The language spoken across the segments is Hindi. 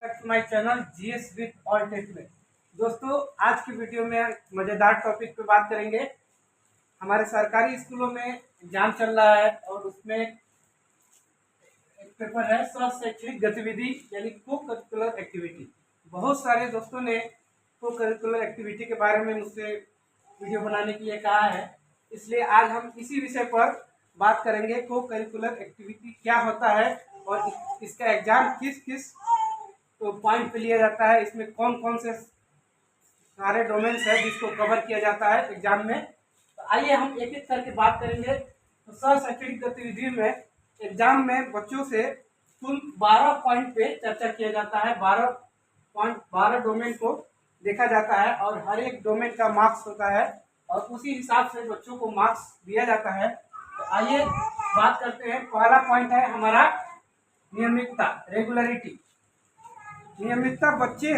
Back to my channel GS with all tech में। दोस्तों, आज की वीडियो में मज़ेदार टॉपिक पे बात करेंगे। हमारे सरकारी स्कूलों में एग्जाम चल रहा है और उसमें एक पेपर है स्व शैक्षणिक गतिविधि यानी को करिकुलर एक्टिविटी। बहुत सारे दोस्तों ने को करिकुलर एक्टिविटी के बारे में मुझसे वीडियो बनाने के लिए कहा है, इसलिए आज हम इसी विषय पर बात करेंगे। को करिकुलर एक्टिविटी क्या होता है और इसका एग्जाम किस किस पॉइंट पे लिया जाता है, इसमें कौन कौन से सारे डोमेन्स है जिसको कवर किया जाता है एग्जाम में। तो आइए हम एक एक करके बात करेंगे। तो स्व शैक्षणिक गतिविधि में एग्जाम में बच्चों से कुल 12 पॉइंट पे चर्चा किया जाता है। 12 डोमेन को देखा जाता है और हर एक डोमेन का मार्क्स होता है और उसी हिसाब से बच्चों को मार्क्स दिया जाता है। तो आइए बात करते हैं। पहला पॉइंट है हमारा नियमितता, रेगुलरिटी। नियमितता बच्चे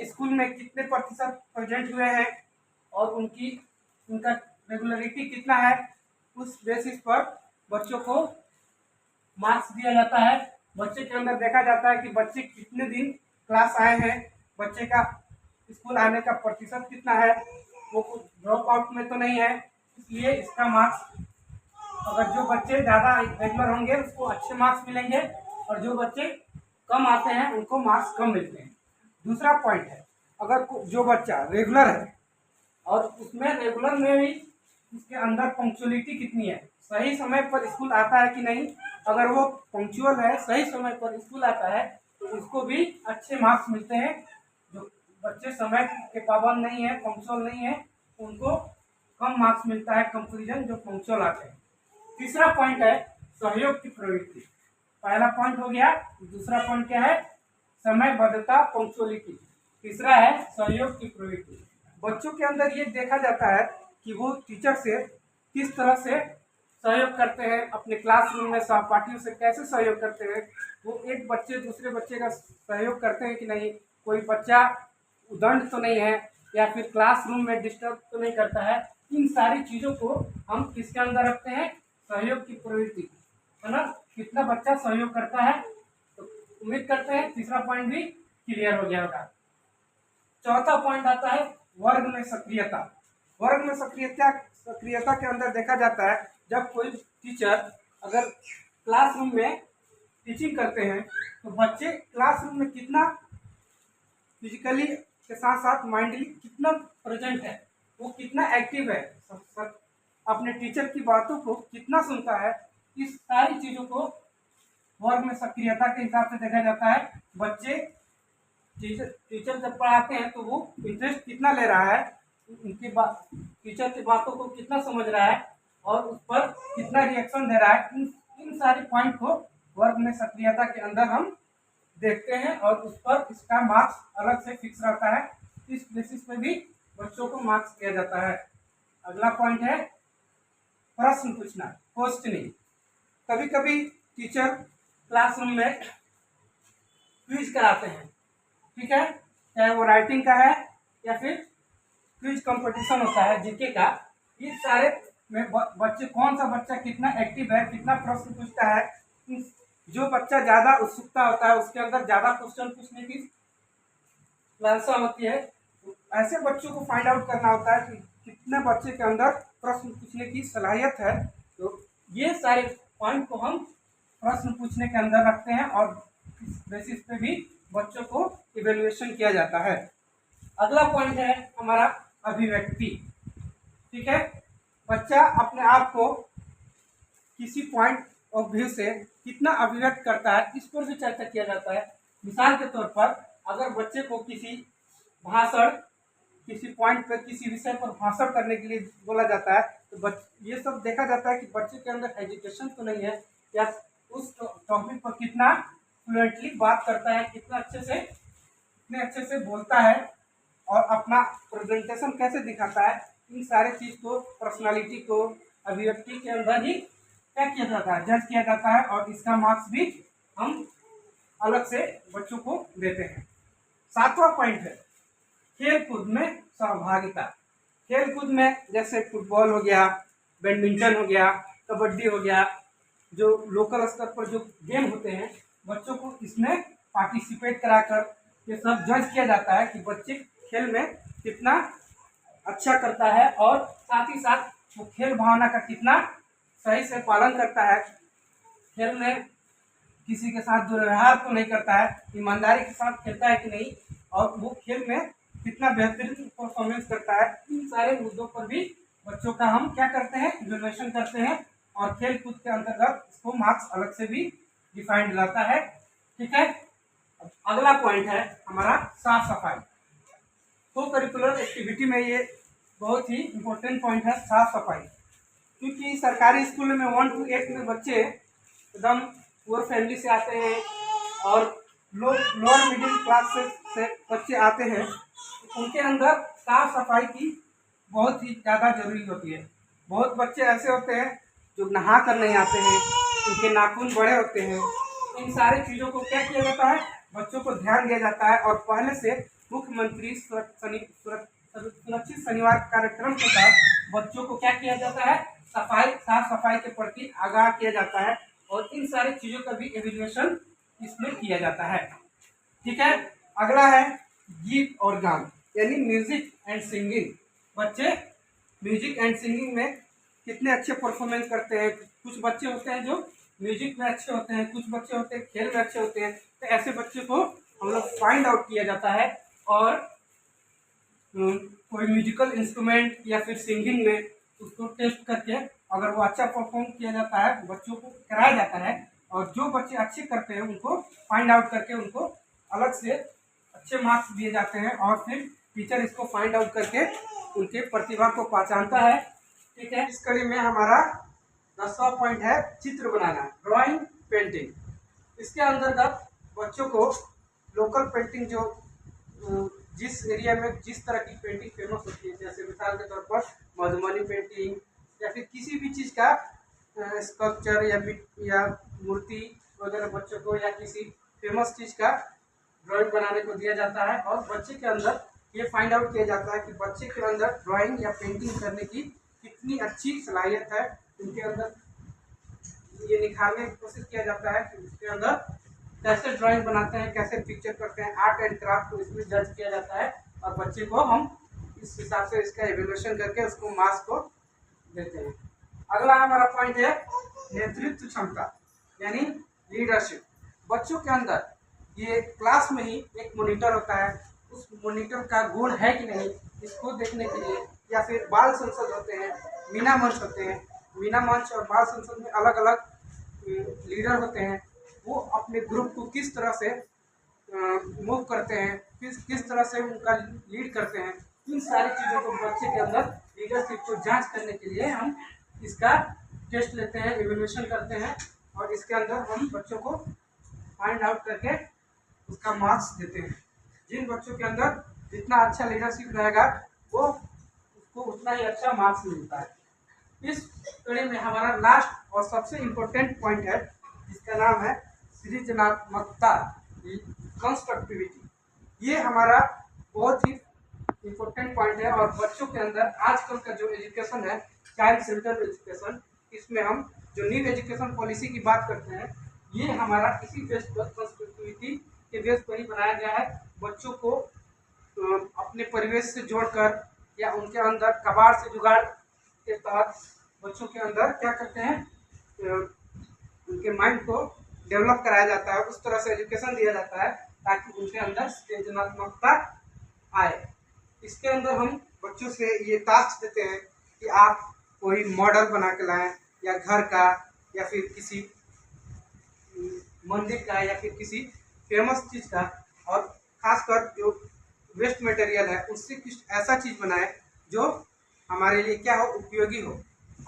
स्कूल में कितने प्रतिशत प्रेजेंट हुए हैं और उनका रेगुलरिटी कितना है, उस बेसिस पर बच्चों को मार्क्स दिया जाता है। बच्चे के अंदर देखा जाता है कि बच्चे कितने दिन क्लास आए हैं, बच्चे का स्कूल आने का प्रतिशत कितना है, वो कुछ ड्रॉप आउट में तो नहीं है, इसलिए इसका मार्क्स, अगर जो बच्चे ज़्यादा रेगुलर होंगे उसको अच्छे मार्क्स मिलेंगे और जो बच्चे कम आते हैं उनको मार्क्स कम मिलते हैं। दूसरा पॉइंट है, अगर जो बच्चा रेगुलर है और उसमें रेगुलर में भी उसके अंदर पंक्चुअलिटी कितनी है, सही समय पर स्कूल आता है कि नहीं, अगर वो पंक्चुअल है, सही समय पर स्कूल आता है तो उसको भी अच्छे मार्क्स मिलते हैं। जो बच्चे समय के पाबंद नहीं है, पंक्चुअल नहीं है, उनको कम मार्क्स मिलता है कंपेरिजन जो पंक्चुअल आते हैं। तीसरा पॉइंट है सहयोग की प्रवृत्ति। पहला पॉइंट हो गया, दूसरा पॉइंट क्या है, समयबद्धता, पंक्चुअलिटी। तीसरा है सहयोग की प्रवृत्ति। बच्चों के अंदर ये देखा जाता है कि वो टीचर से किस तरह से सहयोग करते हैं, अपने क्लासरूम में सहपाठियों से कैसे सहयोग करते हैं, वो एक बच्चे दूसरे बच्चे का सहयोग करते हैं कि नहीं, कोई बच्चा उदंड तो नहीं है या फिर क्लासरूम में डिस्टर्ब तो नहीं करता है। इन सारी चीज़ों को हम किसके अंदर रखते हैं, सहयोग की प्रवृत्ति, है ना। कितना बच्चा सहयोग करता है, तो उम्मीद करते हैं तीसरा पॉइंट भी क्लियर हो गया होगा। चौथा पॉइंट आता है वर्ग में सक्रियता। वर्ग में सक्रियता के अंदर देखा जाता है जब कोई टीचर अगर क्लासरूम में टीचिंग करते हैं तो बच्चे क्लासरूम में कितना फिजिकली के साथ साथ माइंडली कितना प्रेजेंट है, वो कितना एक्टिव है, अपने टीचर की बातों को कितना सुनता है, इस सारी चीज़ों को वर्ग में सक्रियता के हिसाब से देखा जाता है। बच्चे टीचर जब पढ़ाते हैं तो वो इंटरेस्ट कितना ले रहा है, उनकी बात, टीचर की बातों को कितना समझ रहा है और उस पर कितना रिएक्शन दे रहा है, इन सारे पॉइंट को वर्ग में सक्रियता के अंदर हम देखते हैं और उस पर इसका मार्क्स अलग से फिक्स रहता है। इस बेसिस पे भी बच्चों को मार्क्स दिया जाता है। अगला पॉइंट है प्रश्न पूछना, क्वेश्चनिंग। कभी कभी टीचर क्लासरूम में क्विज कराते हैं, ठीक है, चाहे वो राइटिंग का है या फिर क्विज कंपटीशन होता है जीके का। इस सारे में बच्चे, कौन सा बच्चा कितना एक्टिव है, कितना प्रश्न पूछता है, जो बच्चा ज़्यादा उत्सुकता होता है उसके अंदर ज़्यादा क्वेश्चन पूछने की लालसा होती है। ऐसे बच्चों को फाइंड आउट करना होता है कि कितने बच्चे के अंदर प्रश्न पूछने की सलाहियत है। तो ये सारे पॉइंट को हम प्रश्न पूछने के अंदर रखते हैं और इस बेसिस पे भी बच्चों को इवेल्युएशन किया जाता है। अगला पॉइंट है हमारा अभिव्यक्ति, ठीक है। बच्चा अपने आप को किसी पॉइंट ऑफ व्यू से कितना अभिव्यक्त करता है, इस पर भी चर्चा किया जाता है। मिसाल के तौर पर अगर बच्चे को किसी पॉइंट पर, किसी विषय पर भाषण करने के लिए बोला जाता है तो ये सब देखा जाता है कि बच्चे के अंदर एजुकेशन तो नहीं है या उस टॉपिक पर कितना फ्लुएंटली बात करता है, कितने अच्छे से बोलता है और अपना प्रेजेंटेशन कैसे दिखाता है। इन सारे चीज़ को, पर्सनालिटी को, अभिव्यक्ति के अंदर ही क्या किया जाता है, जज किया जाता है और इसका मार्क्स भी हम अलग से बच्चों को देते हैं। सातवां पॉइंट है खेलकूद में सहभागिता। खेलकूद में जैसे फुटबॉल हो गया, बैडमिंटन हो गया, कबड्डी हो गया, जो लोकल स्तर पर जो गेम होते हैं, बच्चों को इसमें पार्टिसिपेट कराकर ये सब जज किया जाता है कि बच्चे खेल में कितना अच्छा करता है और साथ ही साथ वो खेल भावना का कितना सही से पालन करता है, खेल में किसी के साथ दुर्व्यवहार तो नहीं करता है, ईमानदारी के साथ खेलता है कि नहीं, और वो खेल में कितना बेहतरीन परफॉर्मेंस करता है। इन सारे मुद्दों पर भी बच्चों का हम क्या करते हैं, इवैल्यूएशन करते हैं और खेल कूद के अंतर्गत इसको मार्क्स अलग से भी डिफाइंड रहता है। ठीक है, अगला पॉइंट है हमारा साफ सफाई। को करिकुलर एक्टिविटी में ये बहुत ही इम्पोर्टेंट पॉइंट है साफ सफाई, क्योंकि सरकारी स्कूल में 1 to 8 में बच्चे एकदम पुअर फैमिली से आते हैं और लोअर मिडिल क्लास से बच्चे आते हैं, उनके अंदर साफ सफाई की बहुत ही ज़्यादा जरूरी होती है। बहुत बच्चे ऐसे होते हैं जो नहा कर नहीं आते हैं, उनके नाखून बड़े होते हैं। इन सारी चीज़ों को क्या किया जाता है, बच्चों को ध्यान दिया जाता है और पहले से मुख्यमंत्री सुरक्षित शनिवार कार्यक्रम के तहत बच्चों को क्या किया जाता है, साफ सफाई के प्रति आगाह किया जाता है और इन सारी चीज़ों का भी एवेल्यूएशन इसमें किया जाता है। ठीक है, अगला है गीत और गान यानी म्यूजिक एंड सिंगिंग। बच्चे म्यूजिक एंड सिंगिंग में कितने अच्छे परफॉर्मेंस करते हैं। कुछ बच्चे होते हैं जो म्यूजिक में अच्छे होते हैं, कुछ बच्चे होते हैं खेल में अच्छे होते हैं। तो ऐसे बच्चे को हम लोग फाइंड आउट किया जाता है और कोई म्यूजिकल इंस्ट्रूमेंट या फिर सिंगिंग में उसको टेस्ट करके अगर वो अच्छा परफॉर्म किया जाता है बच्चों को कराया जाता है और जो बच्चे अच्छे करते हैं उनको फाइंड आउट करके उनको अलग से अच्छे मार्क्स दिए जाते हैं और फिर टीचर इसको फाइंड आउट करके उनके प्रतिभा को पहचानता है। ठीक है, इस कड़ी में हमारा 10वां पॉइंट है चित्र बनाना, ड्राइंग पेंटिंग। इसके अंतर्गत बच्चों को लोकल पेंटिंग जो जिस एरिया में जिस तरह की पेंटिंग फेमस होती है, जैसे मिसाल के तौर पर मधुबनी पेंटिंग या फिर किसी भी चीज़ का स्कल्पचर या मूर्ति वगैरह बच्चों को या किसी फेमस चीज़ का ड्राइंग बनाने को दिया जाता है और बच्चे के अंदर ये फाइंड आउट किया जाता है कि बच्चे के अंदर ड्राइंग या पेंटिंग करने की कितनी अच्छी सलाहियत है। उनके अंदर ये निखारने की कोशिश किया जाता है कि उसके अंदर कैसे ड्राइंग बनाते हैं, कैसे पिक्चर करते हैं, आर्ट एंड क्राफ्ट को इसमें जज किया जाता है और बच्चे को हम इस हिसाब से इसका एवेल्यूएशन करके उसको मार्क्स को देते हैं। अगला हमारा पॉइंट है नेतृत्व क्षमता यानी लीडरशिप। बच्चों के अंदर ये क्लास में ही एक मॉनिटर होता है, उस मॉनिटर का गुण है कि नहीं इसको देखने के लिए, या फिर बाल संसद होते हैं, मीना मंच होते हैं, मीना मंच और बाल संसद में अलग अलग लीडर होते हैं, वो अपने ग्रुप को किस तरह से मूव करते हैं, किस तरह से उनका लीड करते हैं। इन सारी चीज़ों को बच्चे के अंदर लीडरशिप को जांच करने के लिए हम इसका टेस्ट लेते हैं, इवैल्यूएशन करते हैं और इसके अंदर हम बच्चों को फाइंड आउट करके उसका मार्क्स देते हैं। जिन बच्चों के अंदर जितना अच्छा लीडरशिप रहेगा वो उसको उतना ही अच्छा मार्क्स मिलता है। इस कड़ी में हमारा लास्ट और सबसे इम्पोर्टेंट पॉइंट है जिसका नाम है सृजनात्मकता, कंस्ट्रक्टिविटी। ये हमारा बहुत ही इम्पोर्टेंट पॉइंट है और बच्चों के अंदर आजकल का जो एजुकेशन है चाइल्ड सेंटर्ड एजुकेशन, इसमें हम जो न्यू एजुकेशन पॉलिसी की बात करते हैं ये हमारा इसी बेस पर कंस्ट्रक्टिविटी के बेस पर ही बनाया गया है। बच्चों को अपने परिवेश से जोड़कर या उनके अंदर कबाड़ से जुगाड़ के तहत बच्चों के अंदर क्या करते हैं, उनके माइंड को डेवलप कराया जाता है, उस तरह से एजुकेशन दिया जाता है ताकि उनके अंदर सृजनात्मकता आए। इसके अंदर हम बच्चों से ये टास्क देते हैं कि आप कोई मॉडल बना के लाएं या घर का या फिर किसी मंदिर का या फिर किसी फेमस चीज़ का, और खासकर जो वेस्ट मटेरियल है उससे कुछ ऐसा चीज़ बनाए जो हमारे लिए क्या हो, उपयोगी हो।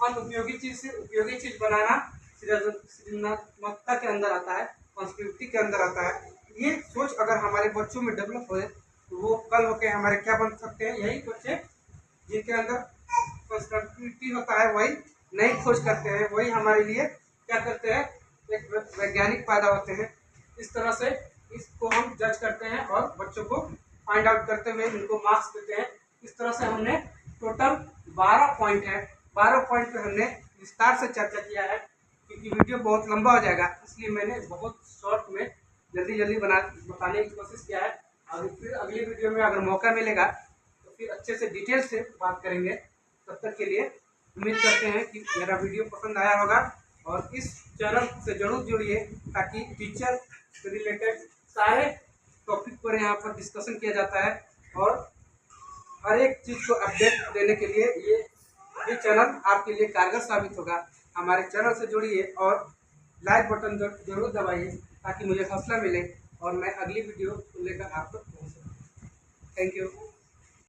अनुपयोगी चीज़ से उपयोगी चीज़ बनाना सृजनात्मकता के अंदर आता है, कंस्ट्रक्टिविटी के अंदर आता है। ये सोच अगर हमारे बच्चों में डेवलप हो तो वो कल होके हमारे क्या बन सकते हैं, यही बच्चे जिनके अंदर कंस्ट्रक्टिविटी होता है वही नई खोज करते हैं, वही हमारे लिए क्या करते हैं, एक वैज्ञानिक पैदा होते हैं। इस तरह से इसको हम जज करते हैं और बच्चों को फाइंड आउट करते हुए उनको मार्क्स देते हैं। इस तरह से हमने टोटल 12 पॉइंट है, 12 पॉइंट पे हमने विस्तार से चर्चा किया है। क्योंकि वीडियो बहुत लंबा हो जाएगा इसलिए मैंने बहुत शॉर्ट में जल्दी जल्दी बताने की कोशिश किया है। और फिर अगली वीडियो में अगर मौका मिलेगा तो फिर अच्छे से डिटेल से बात करेंगे। तब तक के लिए उम्मीद करते हैं कि मेरा वीडियो पसंद आया होगा और इस चैनल से जरूर जुड़िए, ताकि टीचर से रिलेटेड सारे टॉपिक पर यहाँ पर डिस्कशन किया जाता है और हर एक चीज़ को अपडेट देने के लिए ये चैनल आपके लिए कारगर साबित होगा। हमारे चैनल से जुड़िए और लाइक बटन जरूर दबाइए, ताकि मुझे हौसला मिले और मैं अगली वीडियो लेकर आप तक पहुँच सकूँ। Thank you.